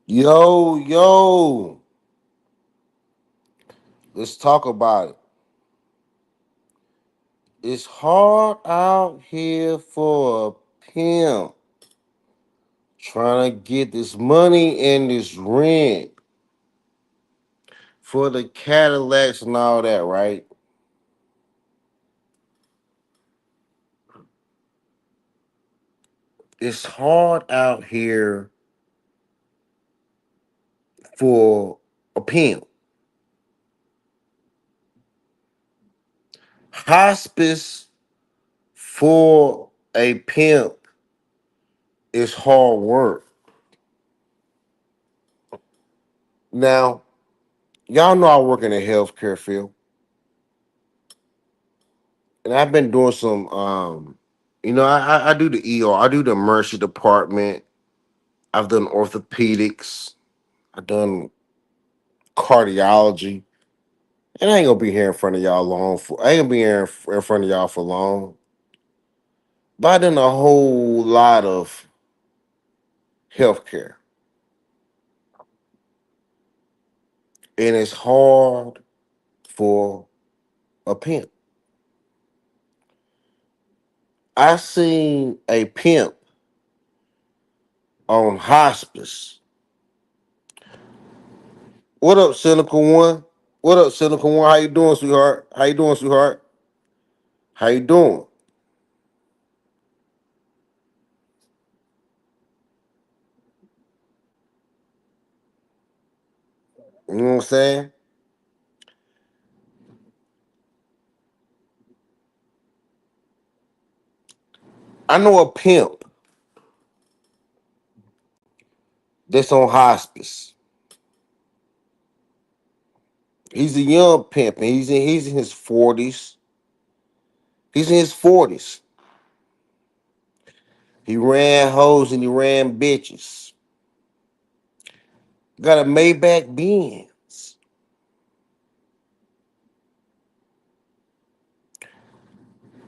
Yo, yo, let's talk about it. It's hard out here for a pimp trying to get this money and this rent for the Cadillacs and all that, right? It's hard out here for a pimp. Hospice for a pimp is hard work. Now, y'all know I work in the healthcare field, and I've been doing some I do the ER, I do the emergency department, I've done orthopedics, I've done cardiology, and I ain't gonna be here in front of y'all long for I ain't gonna be here in front of y'all for long. But I done a whole lot of healthcare. And it's hard for a pimp. I seen a pimp on hospice. What up, Cynical One? What up, Cynical One? How you doing, sweetheart? How you doing, sweetheart? How you doing? You know what I'm saying? I know a pimp that's on hospice. He's a young pimp, and he's in his 40s. He's in his 40s. He ran hoes and he ran bitches. Got a Maybach Benz.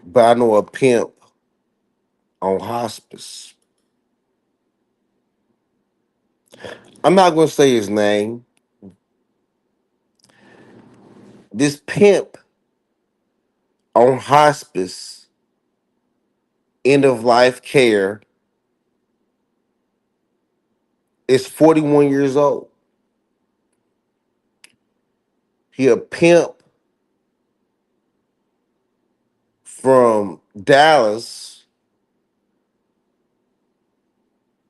But I know a pimp on hospice. I'm not gonna say his name. This pimp on hospice, end of life care, is 41 years old. He a pimp from Dallas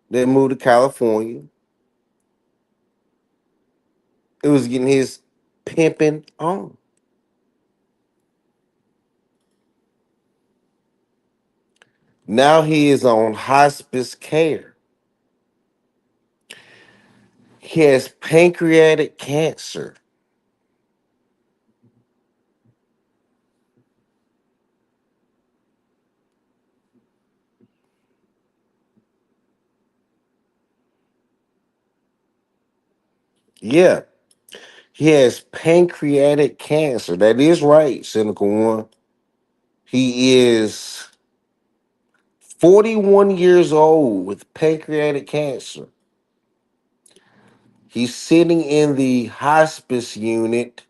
that moved to California. It was getting his pimping on. Now he is on hospice care. He has pancreatic cancer. Yeah, he has pancreatic cancer. That is right, Cynical One. He is 41 years old with pancreatic cancer. He's sitting in the hospice unit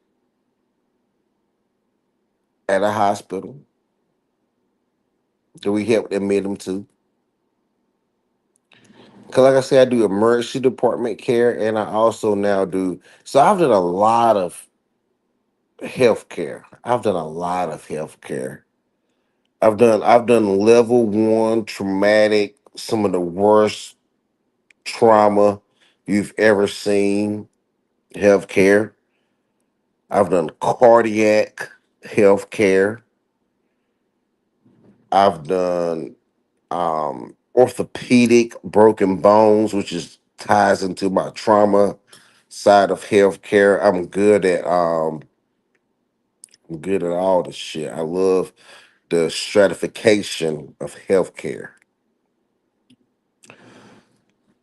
at a hospital that we helped admit him to. Because, like I said, I do emergency department care, and I also now do. So I've done a lot of health care. I've done a lot of health care. I've done level one traumatic, some of the worst trauma you've ever seen health care. I've done cardiac health care. I've done orthopedic broken bones, which is ties into my trauma side of healthcare. I'm good at all this shit. I love the stratification of healthcare.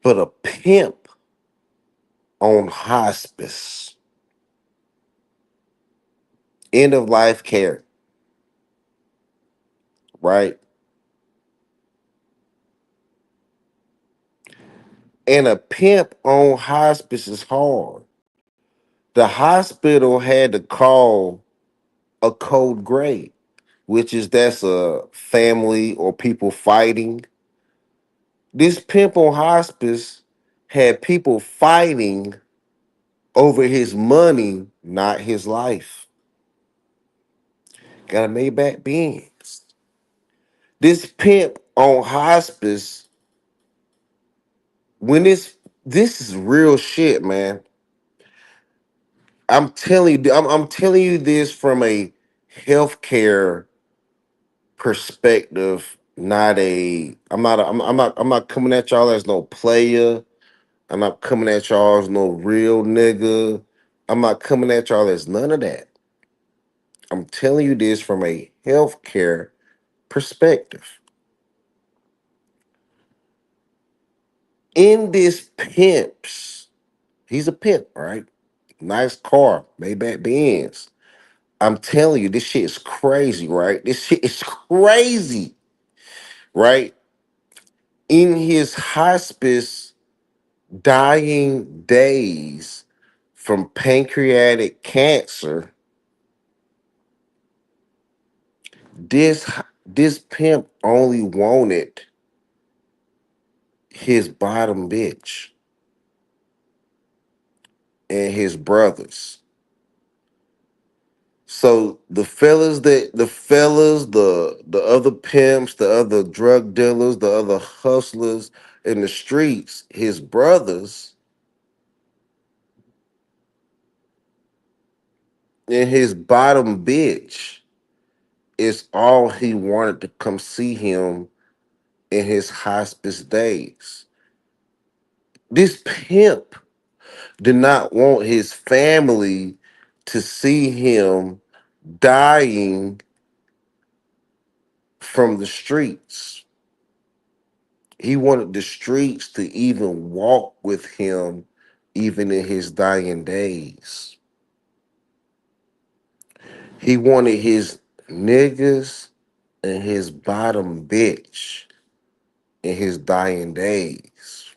But a pimp on hospice, end of life care, right? And a pimp on hospice is hard. The hospital had to call a code gray, which is that's a family or people fighting. This pimp on hospice had people fighting over his money, not his life. Got a Maybach Benz. This pimp on hospice, when this is real shit, man. I'm telling you this from a healthcare perspective, not a. I'm not coming at y'all as no player. I'm not coming at y'all as no real nigga. I'm not coming at y'all as none of that. I'm telling you this from a healthcare perspective. In this pimps, he's a pimp, right? Nice car, Maybach Benz. I'm telling you, this shit is crazy, right? This shit is crazy, right? In his hospice dying days from pancreatic cancer, this pimp only wanted his bottom bitch and his brothers. So the other pimps, the other drug dealers, the other hustlers in the streets, his brothers and his bottom bitch is all he wanted to come see him in his hospice days. This pimp did not want his family to see him dying from the streets. He wanted the streets to even walk with him even in his dying days. He wanted his niggas and his bottom bitch in his dying days.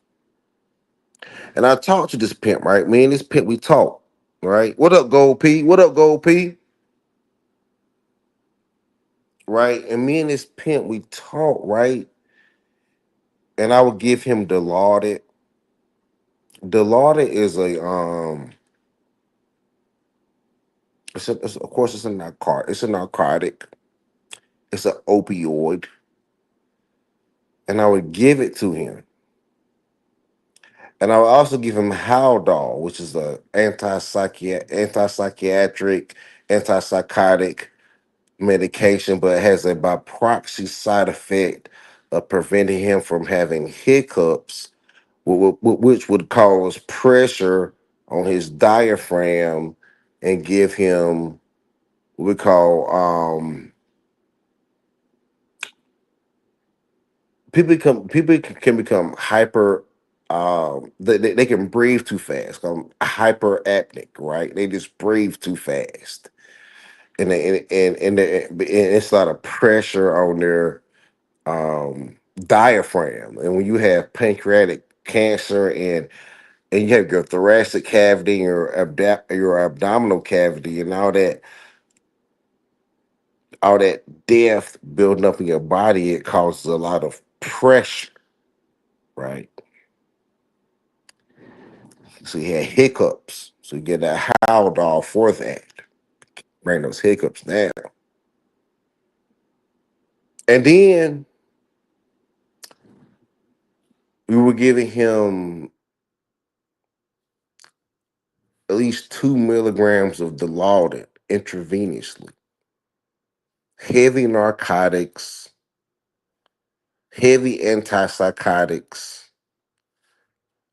And I talked to this pimp, right? Me and this pimp, we talk, right? What up, Gold P? What up, Gold P? Right? And me and this pimp, we talk, right? And I would give him Dilaudid. Dilaudid is of course it's a narcotic. It's a narcotic. It's an opioid. And I would give it to him. And I would also give him Haldol, which is a antipsychiatric, antipsychotic medication, but it has a by proxy side effect of preventing him from having hiccups, which would cause pressure on his diaphragm and give him what we call people can become hyper they can breathe too fast, hyperapnic, right? They just breathe too fast, and and it's a lot of pressure on their diaphragm. And when you have pancreatic cancer and you have your thoracic cavity and your abdominal cavity and all that death building up in your body, it causes a lot of pressure, right? So he had hiccups. So you get that Haldol for that. Bring those hiccups down. And then we were giving him at least 2 milligrams of Dilaudid intravenously. Heavy narcotics, heavy antipsychotics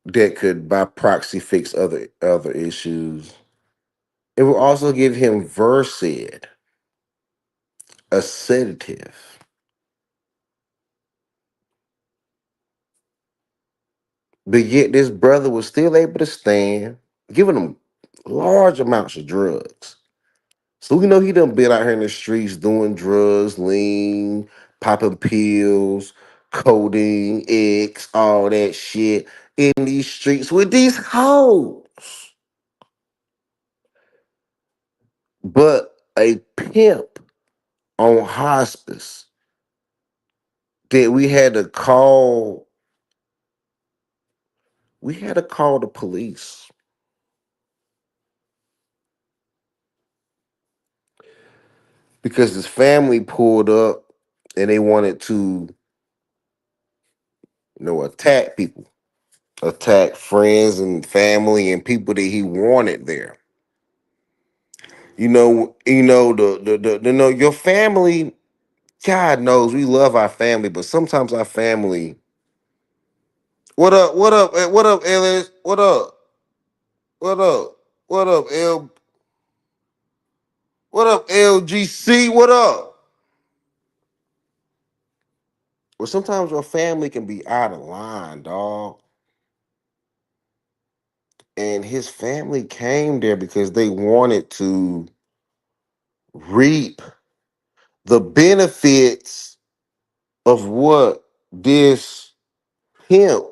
that could by proxy fix other issues. It will also give him Versed, a sedative. But yet this brother was still able to stand, giving him large amounts of drugs. So we know he done been out here in the streets doing drugs, lean, popping pills, codeine, X, all that shit. in these streets with these hoes. But a pimp on hospice that we had to call the police because his family pulled up and they wanted to, attack people, attack friends and family and people that he wanted there. Your family. God knows we love our family, but sometimes our family. What up? What up? What up, Ellis? What up? What up? What up, L? What up, LGC? What up? Well, sometimes your family can be out of line, dog. And his family came there because they wanted to reap the benefits of what this pimp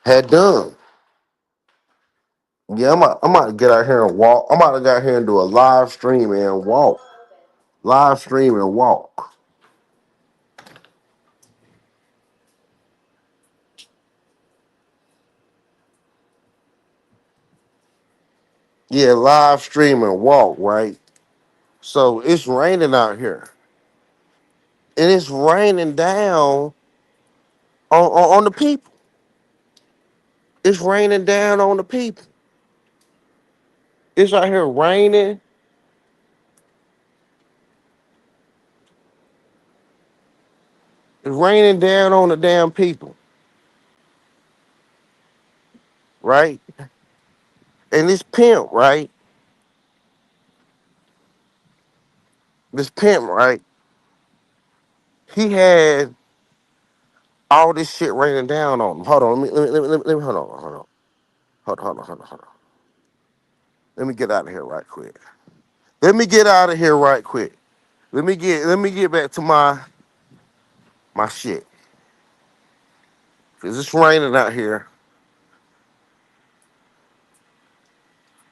had done. Yeah, I'm about to get out here and walk. I'm about to get out here and do a live stream and walk. Live stream and walk. Yeah, live stream and walk, right? So it's raining out here. And it's raining down on the people. It's raining down on the people. It's out here raining. It's raining down on the damn people, right? And this pimp, right? This pimp, right? He had all this shit raining down on him. Hold on, let me hold on, hold on. Let me get out of here right quick. Let me get out of here right quick. Let me get back to my shit. Cause it's raining out here.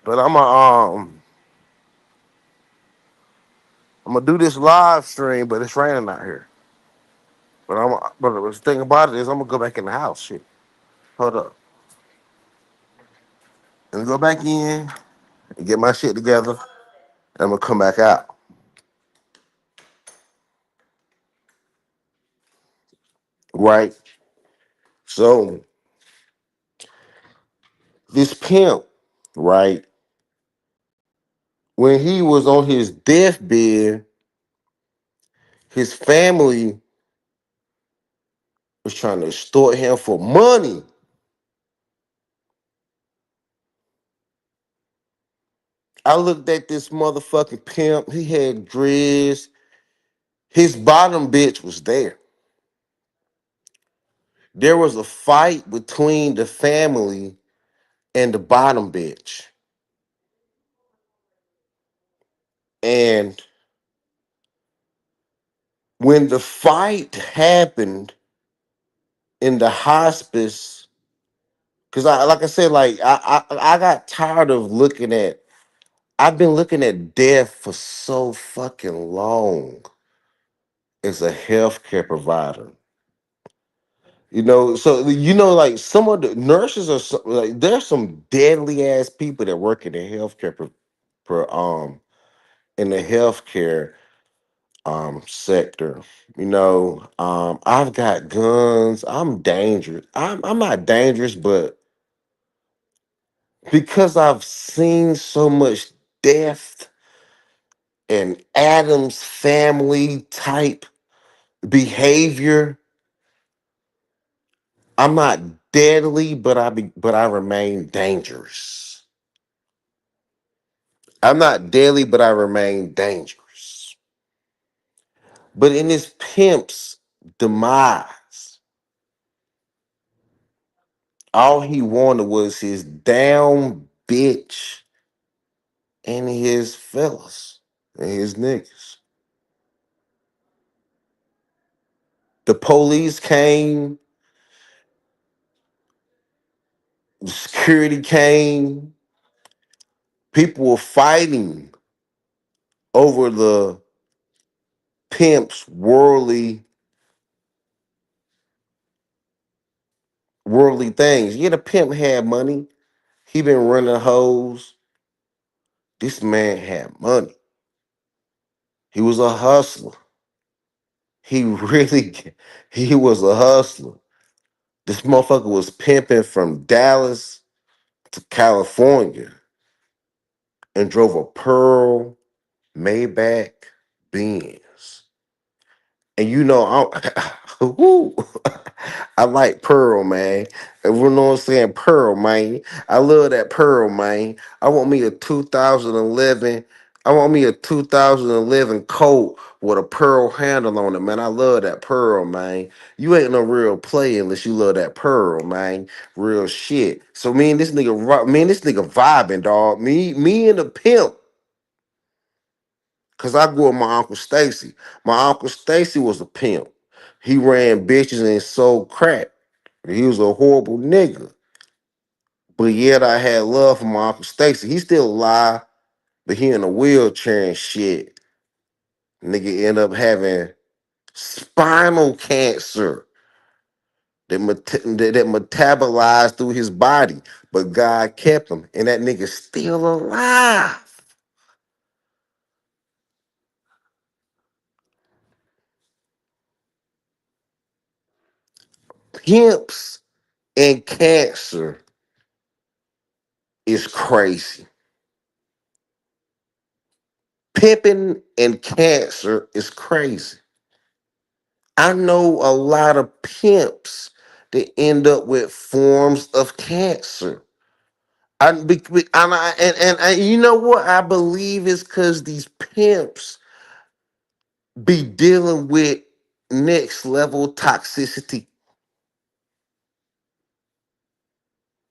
But I'm gonna do this live stream, but it's raining out here. But the thing about it is I'm gonna go back in the house. Shit. Hold up. Let me go back in and get my shit together. And I'm gonna come back out. Right? So this pimp, right, when he was on his deathbed, his family was trying to extort him for money. I looked at this motherfucking pimp. He had dreads. His bottom bitch was there. There was a fight between the family and the bottom bitch. And when the fight happened in the hospice, because like I said, like I got tired of looking at. I've been looking at death for so fucking long as a healthcare provider. So like some of the nurses are like there's some deadly ass people that work in the healthcare in the healthcare sector. I've got guns. I'm dangerous. I'm not dangerous, but because I've seen so much death and Adam's family type behavior, I'm not deadly, but I remain dangerous. I'm not deadly, but I remain dangerous. But in this pimp's demise, all he wanted was his damn bitch and his fellas and his niggas. The police came Security came. People were fighting over the pimp's worldly things. Yeah, the pimp had money. He been running hoes. This man had money. He was a hustler. He really, he was a hustler. This motherfucker was pimping from Dallas to California and drove a Pearl Maybach Benz. And you know, woo, I like Pearl, man. And you know what I'm saying? Pearl, man. I love that Pearl, man. I want me a 2011. I want me a 2011 coat with a pearl handle on it, man. I love that Pearl, man. You ain't no real player unless you love that Pearl, man. Real shit. So me and this nigga, me and this nigga vibing, dog. Me and the pimp. Cause I grew up with my Uncle Stacy. My Uncle Stacy was a pimp. He ran bitches and sold crack. He was a horrible nigga. But yet I had love for my Uncle Stacy. He still alive, but he in a wheelchair and shit. Nigga end up having spinal cancer that metabolized through his body. But God kept him. And that nigga still alive. Pimps and cancer is crazy. Pimping and cancer is crazy. I know a lot of pimps that end up with forms of cancer. And you know what I believe is because these pimps be dealing with next level toxicity.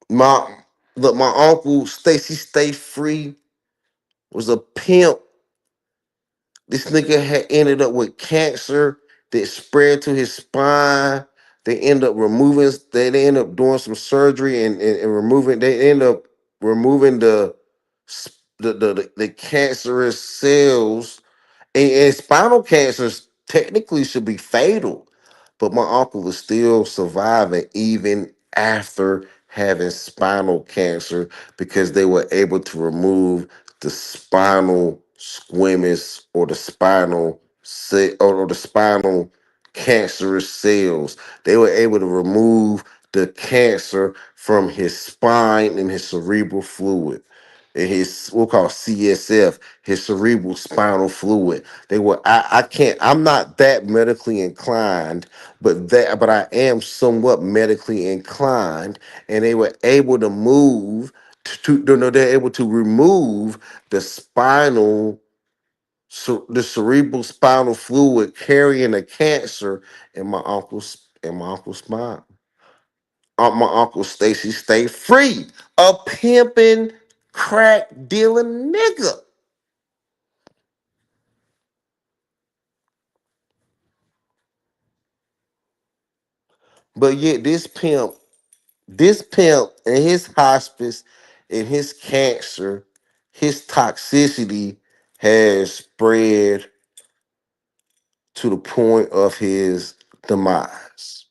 My Look, my uncle Stacy Stay Free was a pimp. This nigga had ended up with cancer that spread to his spine. They end up doing some surgery and removing, they end up removing the cancerous cells. And spinal cancers technically should be fatal, but my uncle is still surviving even after having spinal cancer because they were able to remove the spinal squamous or the spinal cancerous cells. They were able to remove the cancer from his spine and his cerebral fluid and his what we call CSF, his cerebral spinal fluid. I can't, I'm not that medically inclined, but I am somewhat medically inclined, and they were able to move they're able to remove the the cerebral spinal fluid carrying the cancer in my uncle's spine. My uncle Stacy Stay Free, a pimping, crack dealing nigga. But yet this pimp and his hospice and his cancer, his toxicity has spread to the point of his demise.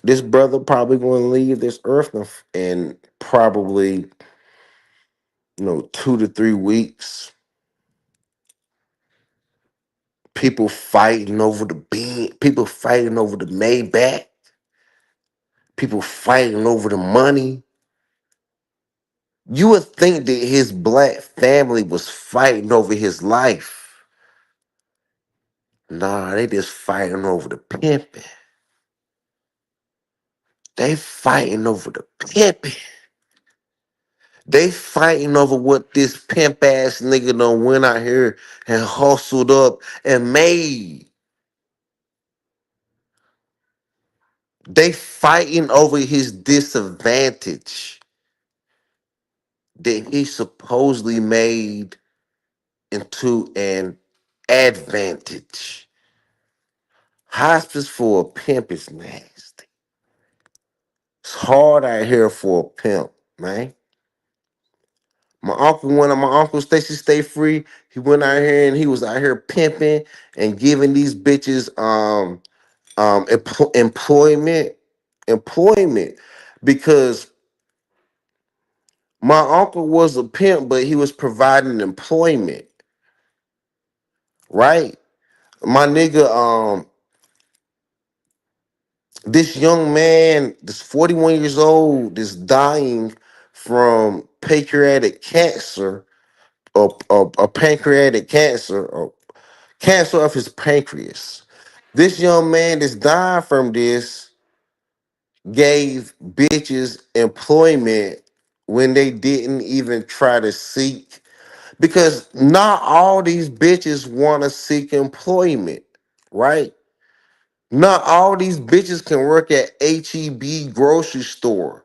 This brother probably going to leave this earth in probably 2 to 3 weeks. People fighting over the Maybach, people fighting over the money. You would think that his black family was fighting over his life. Nah, they just fighting over the pimping. They fighting over the pimping. They fighting over what this pimp ass nigga done went out here and hustled up and made. They fighting over his disadvantage that he supposedly made into an advantage. Hospice for a pimp is nasty. hard out here for a pimp, man. One of my uncles, Stacy Stay Free, he went out here and he was out here pimping and giving these bitches employment because my uncle was a pimp, but he was providing employment, right? My nigga, this young man, this 41 years old, is dying from pancreatic cancer, or pancreatic cancer, or cancer of his pancreas. This young man that's dying from this gave bitches employment when they didn't even try to seek, because not all these bitches want to seek employment, right? Not all these bitches can work at HEB grocery store.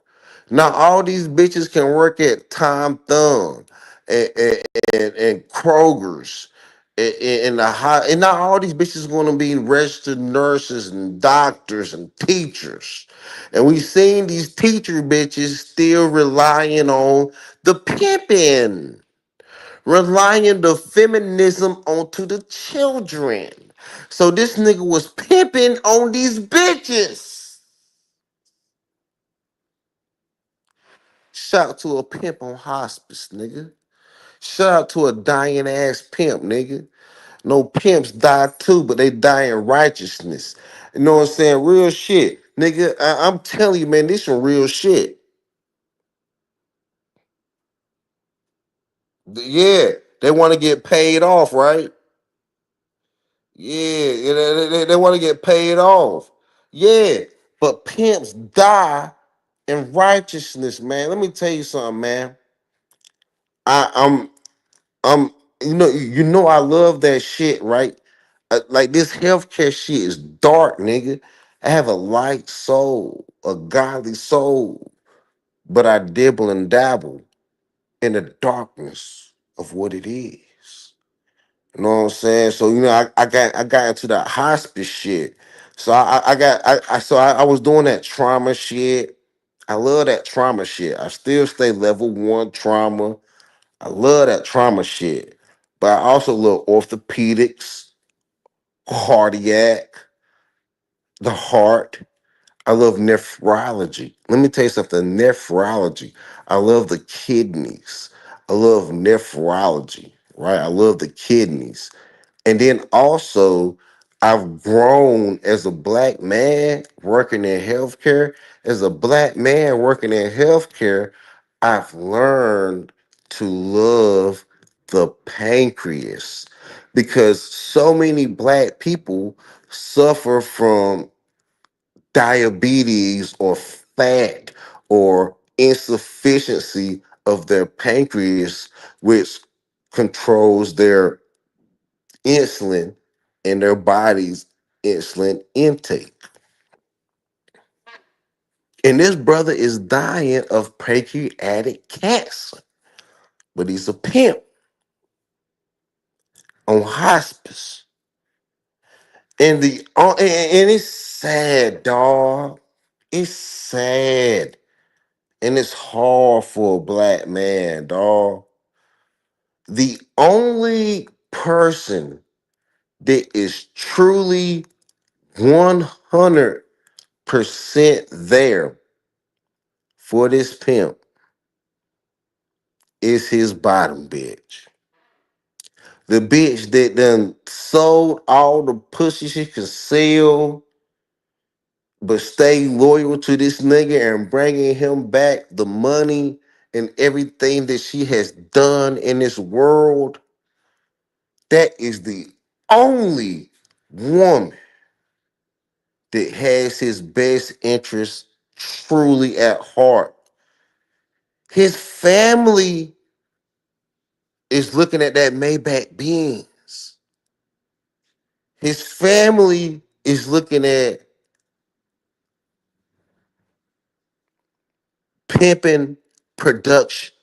Not all these bitches can work at Tom Thumb and Kroger's and the high. And not all these bitches going to be registered nurses and doctors and teachers. And we seen these teacher bitches still relying on the pimping, relying the feminism onto the children. So this nigga was pimping on these bitches. Shout out to a pimp on hospice, nigga. Shout out to a dying ass pimp, nigga. No, pimps die too, but they die in righteousness. You know what I'm saying? Real shit. Nigga, I'm telling you, man, this some real shit. Yeah, they want to get paid off, right? Yeah, they want to get paid off. Yeah, but pimps die in righteousness, man. Let me tell you something, man. I, I'm, I'm, I love that shit, right? Like this healthcare shit is dark, nigga. I have a light soul, a godly soul, but I dibble and dabble in the darkness of what it is. You know what I'm saying? So I got into that hospice shit. So I was doing that trauma shit. I love that trauma shit. I still stay level one trauma. I love that trauma shit. But I also love orthopedics, cardiac, the heart. I love nephrology. Let me tell you something. Nephrology. I love the kidneys. I love nephrology, right? I love the kidneys. And then also, I've grown as a black man working in healthcare. As a black man working in healthcare, I've learned to love the pancreas because so many black people suffer from diabetes or fat or insufficiency of their pancreas, which controls their insulin in their body's insulin intake. And this brother is dying of pancreatic cancer, but he's a pimp on hospice. And it's sad, dog. It's sad. And it's hard for a black man, dog. The only person that is truly 100% there for this pimp is his bottom bitch. The bitch that done sold all the pussy she could sell, but stay loyal to this nigga and bringing him back the money and everything that she has done in this world. That is the only woman that has his best interest truly at heart. His family is looking at that Maybach Benz. His family is looking at pimping production.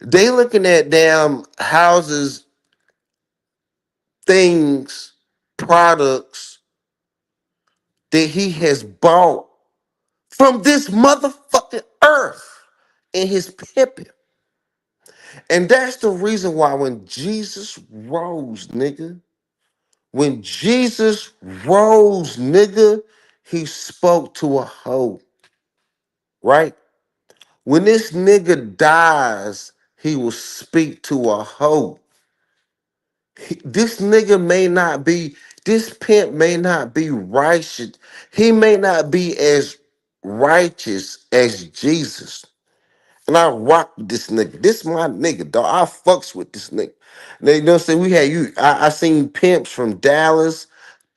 They looking at damn houses, things, products that he has bought from this motherfucking earth in his pimping. And that's the reason why when Jesus rose, nigga, when Jesus rose, nigga, he spoke to a hoe, right? When this nigga dies, he will speak to a hoe. This nigga may not be, this pimp may not be righteous. He may not be as righteous as Jesus. And I rock with this nigga. This my nigga, dog. I fucks with this nigga. They don't say we had you. I seen pimps from Dallas,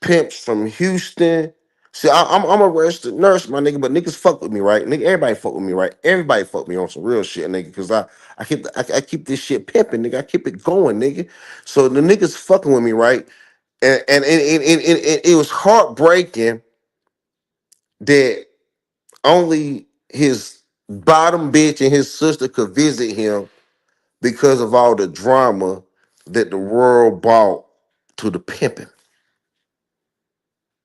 pimps from Houston. See, I'm a registered nurse, my nigga, but niggas fuck with me, right? Nigga, everybody fuck with me, right? Everybody fuck with me on some real shit, nigga, because I keep this shit pimping, nigga. I keep it going, nigga. So the niggas fucking with me, right? And it was heartbreaking that only his bottom bitch and his sister could visit him because of all the drama that the world brought to the pimping.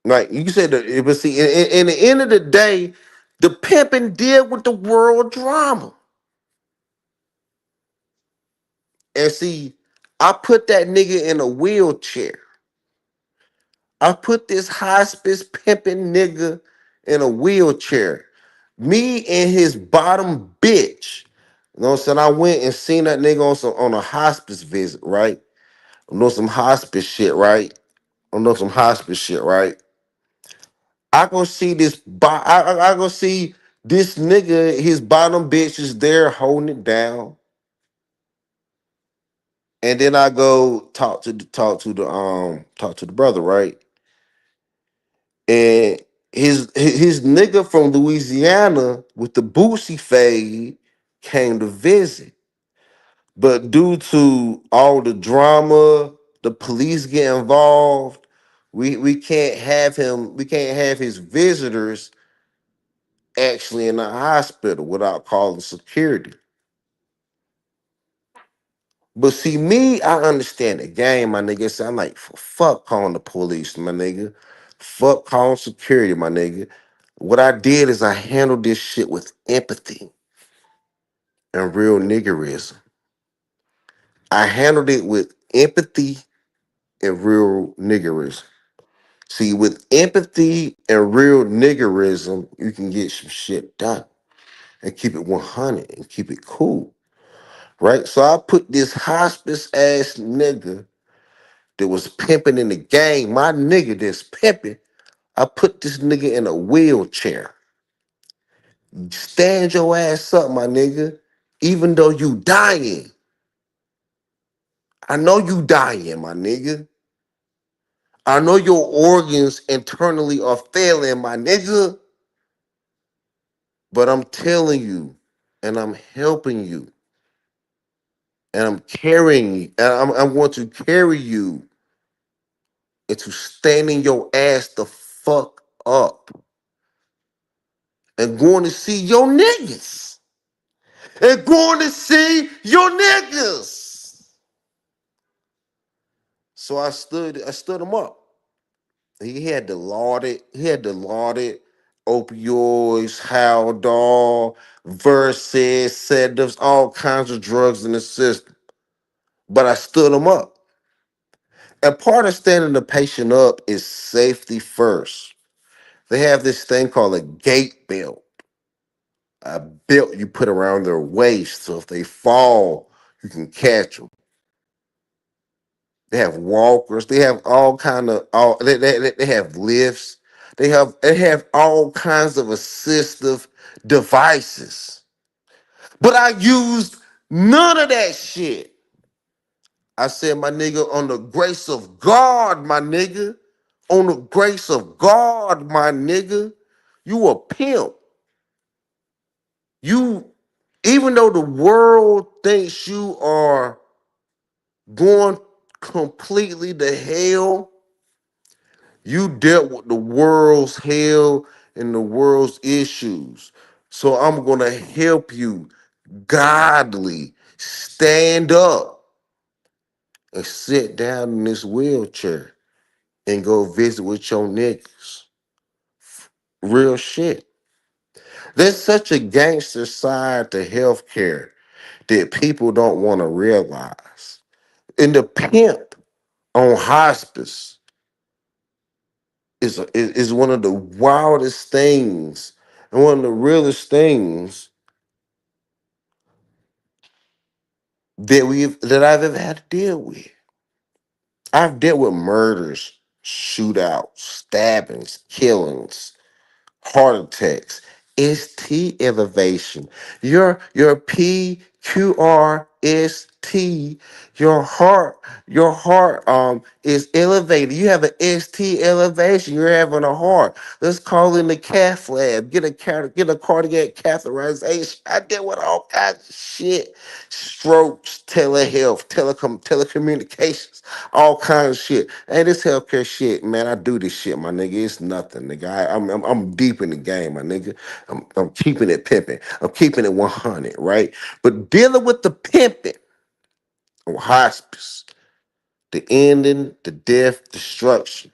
Like you said, but see, in the end of the day, the pimping deal with the world drama. And see, I put that nigga in a wheelchair. I put this hospice pimping nigga in a wheelchair. Me and his bottom bitch. You know what I'm saying? I went and seen that nigga on a hospice visit, right? I know some hospice shit, right? I know some hospice shit, right? I go see this. I go see this nigga. His bottom bitch is there holding it down, and then I go talk to the brother, right? And his nigga from Louisiana with the Boosie fade came to visit, but due to all the drama, the police get involved. We can't have him. We can't have his visitors actually in the hospital without calling security. But see, me, I understand the game, my nigga. So I'm like, fuck calling the police, my nigga. Fuck calling security, my nigga. What I did is I handled this shit with empathy and real niggerism. I handled it with empathy and real niggerism. See, with empathy and real niggerism, you can get some shit done and keep it 100 and keep it cool. Right? So I put this hospice ass nigga that was pimping in the game, my nigga that's pimping, I put this nigga in a wheelchair. Stand your ass up, my nigga. Even though you dying. I know you dying, my nigga. I know your organs internally are failing, my nigga. But I'm telling you, and I'm helping you, and I'm carrying you, and I'm going to carry you into standing your ass the fuck up and going to see your niggas. And going to see your niggas. So I stood him up. He had the lauded opioids, Haldol, Versus, sedatives, all kinds of drugs in the system. But I stood him up. And part of standing the patient up is safety first. They have this thing called a gait belt. A belt you put around their waist so if they fall, you can catch them. They have walkers. They have all kind of they have lifts. They have all kinds of assistive devices. But I used none of that shit. I said, my nigga, on the grace of God, my nigga, on the grace of God, my nigga, you a pimp. You, even though the world thinks you are going completely to hell, you dealt with the world's hell and the world's issues. So I'm going to help you godly stand up and sit down in this wheelchair and go visit with your niggas. Real shit. There's such a gangster side to healthcare that people don't want to realize. And the pimp on hospice is one of the wildest things and one of the realest things that I've ever had to deal with. I've dealt with murders, shootouts, stabbings, killings, heart attacks, ST elevation. Your PQRST, your heart is elevated. You have an ST elevation. You're having a heart. Let's call in the cath lab. Get a cardiac catheterization. I deal with all kinds of shit. Strokes, telehealth, telecommunications, all kinds of shit. Hey, this healthcare shit, man. I do this shit, my nigga. It's nothing, nigga. I'm deep in the game, my nigga. I'm keeping it pimping. I'm keeping it 100, right? But dealing with the pimping on hospice, the ending, the death, destruction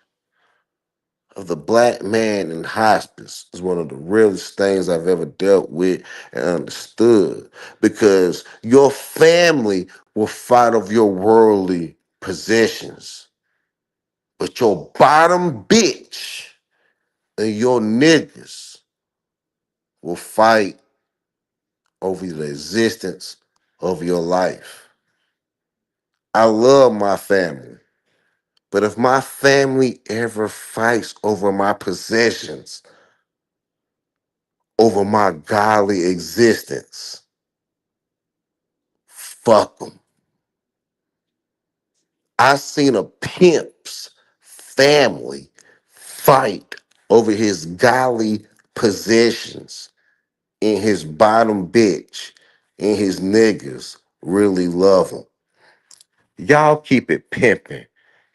of the black man in hospice is one of the realest things I've ever dealt with and understood. Because your family will fight over your worldly possessions, but your bottom bitch and your niggas will fight over the existence of your life. I love my family, but if my family ever fights over my possessions, over my godly existence, fuck them. I seen a pimp's family fight over his godly possessions and his bottom bitch and his niggas really love him. Y'all keep it pimping.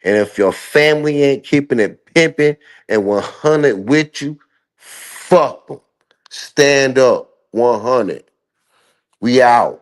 And if your family ain't keeping it pimping and 100 with you, fuck them. Stand up 100. We out.